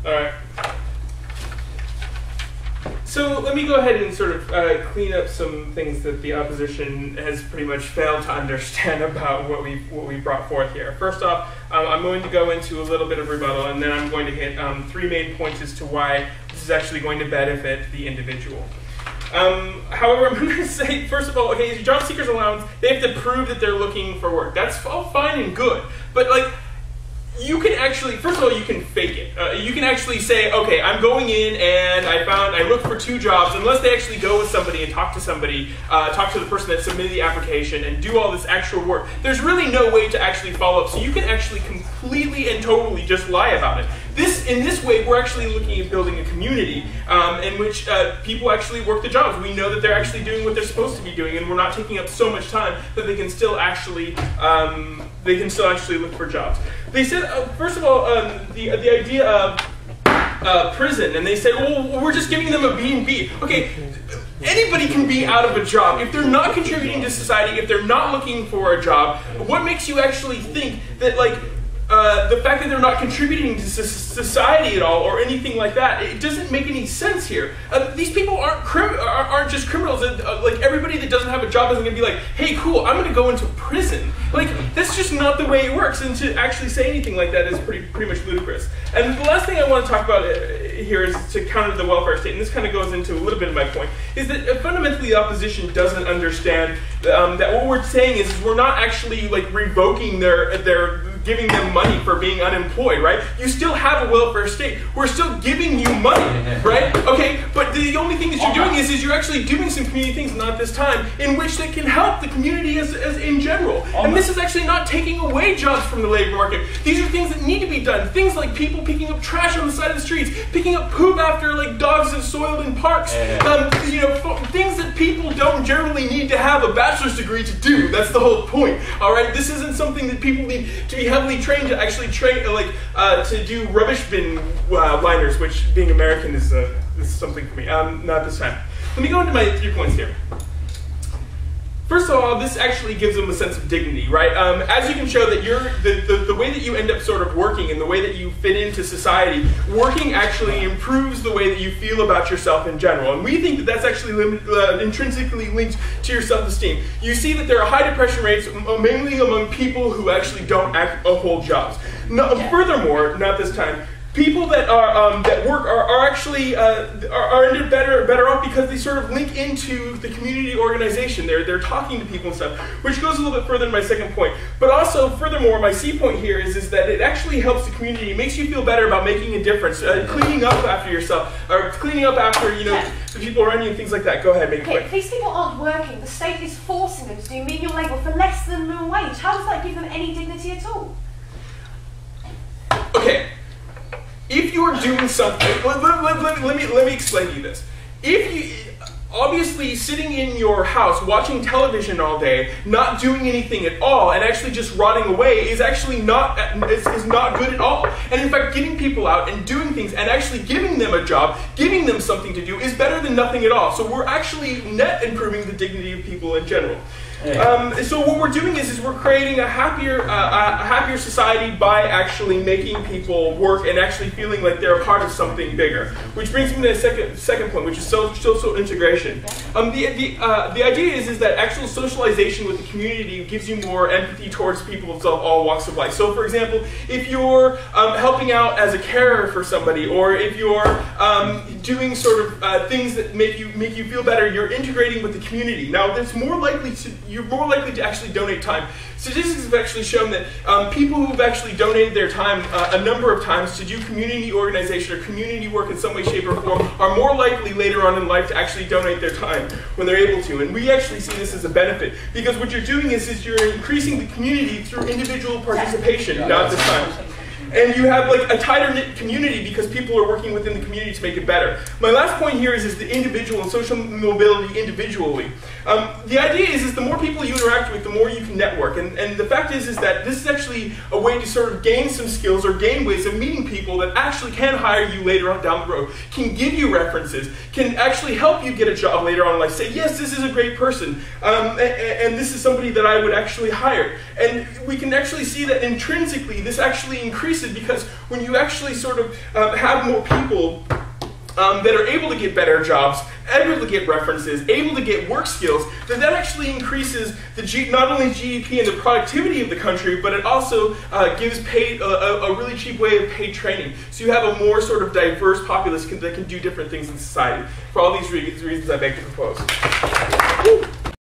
All right. So let me go ahead and sort of clean up some things that the opposition has pretty much failed to understand about what we brought forth here. First off, I'm going to go into a little bit of rebuttal, and then I'm going to hit 3 main points as to why this is actually going to benefit the individual. However, I'm going to say, first of all, okay, job seekers allowance, they have to prove that they're looking for work. That's all fine and good, but like, you can actually, first of all, you can fake it. You can actually say, okay, I'm going in and I looked for 2 jobs, unless they actually go with somebody and talk to somebody, talk to the person that submitted the application and do all this actual work. There's really no way to actually follow up, so you can actually completely and totally just lie about it. In this way, we're actually looking at building a community in which people actually work the jobs. We know that they're actually doing what they're supposed to be doing, and we're not taking up so much time that they can still actually look for jobs. They said, first of all, the idea of prison, and they said, well, we're just giving them a B&B. Okay, anybody can be out of a job. If they're not contributing to society, if they're not looking for a job, what makes you actually think that, like, the fact that they're not contributing to society at all or anything like that, it doesn't make any sense here. These people aren't just criminals. Like, everybody that doesn't have a job isn't going to be like, hey, cool, I'm going to go into prison. Like, that's just not the way it works. And to actually say anything like that is pretty much ludicrous. And the last thing I want to talk about here is to counter the welfare state, and this kind of goes into a little bit of my point, is that fundamentally the opposition doesn't understand that what we're saying is we're not actually like revoking their giving them money for being unemployed, right? You still have a welfare state. We're still giving you money, right? Okay, but the only thing that you're doing is you're actually doing some community things, not this time, in which they can help the community as in general. And this is actually not taking away jobs from the labor market. These are things that need to be done. Things like people picking up trash on the side of the streets, picking up poop after like dogs have soiled in parks, things that people don't generally need to have a bachelor's degree to do. That's the whole point, all right? This isn't something that people need to be heavily trained to actually to do rubbish bin liners, which being American is something for me. Not this time. Let me go into my 3 points here. First of all, this actually gives them a sense of dignity, right? As you can show that the way that you end up sort of working and the way that you fit into society, working actually improves the way that you feel about yourself in general. And we think that that's actually intrinsically linked to your self-esteem. You see that there are high depression rates, mainly among people who actually don't hold jobs. No, furthermore, not this time, people that are that work are actually ended better off because they sort of link into the community organization. They're talking to people and stuff, which goes a little bit further than my second point. But also, furthermore, my C point here is that it actually helps the community. It makes you feel better about making a difference, cleaning up after yourself, or cleaning up after the people around you and things like that. Go ahead, make it quick. If these people aren't working, the state is forcing them to do menial labour for less than minimum wage. How does that give them any dignity at all? Okay. If you're doing something, let me explain to you this. If you, obviously sitting in your house watching television all day, not doing anything at all, and actually just rotting away is actually not good at all. And in fact, getting people out and doing things and actually giving them a job, giving them something to do is better than nothing at all. So we're actually net improving the dignity of people in general. So what we're doing is we're creating a happier society by actually making people work and actually feeling like they're a part of something bigger. Which brings me to the second point, which is social integration. The idea is that actual socialization with the community gives you more empathy towards people of all walks of life. So for example, if you're helping out as a carer for somebody, or if you're doing sort of things that make you feel better, you're integrating with the community. Now, you're more likely to actually donate time. Statistics have actually shown that people who've actually donated their time a number of times to do community organization or community work in some way, shape, or form are more likely later on in life to actually donate their time when they're able to. And we actually see this as a benefit, because what you're doing is you're increasing the community through individual participation, not this time. and you have like a tighter knit community because people are working within the community to make it better. My last point here is the individual and social mobility individually. The idea is the more people you interact with, the more you can network, and the fact is that this is actually a way to sort of gain some skills or gain ways of meeting people that actually can hire you later on down the road, can give you references, can actually help you get a job later on in life. Say, yes, this is a great person, and this is somebody that I would actually hire. And we can actually see that intrinsically this actually increases, because when you actually sort of have more people that are able to get better jobs, able to get references, able to get work skills, that actually increases not only GDP and the productivity of the country, but it also gives paid a really cheap way of paid training. So you have a more sort of diverse populace that can do different things in society. For all these reasons, I beg to propose.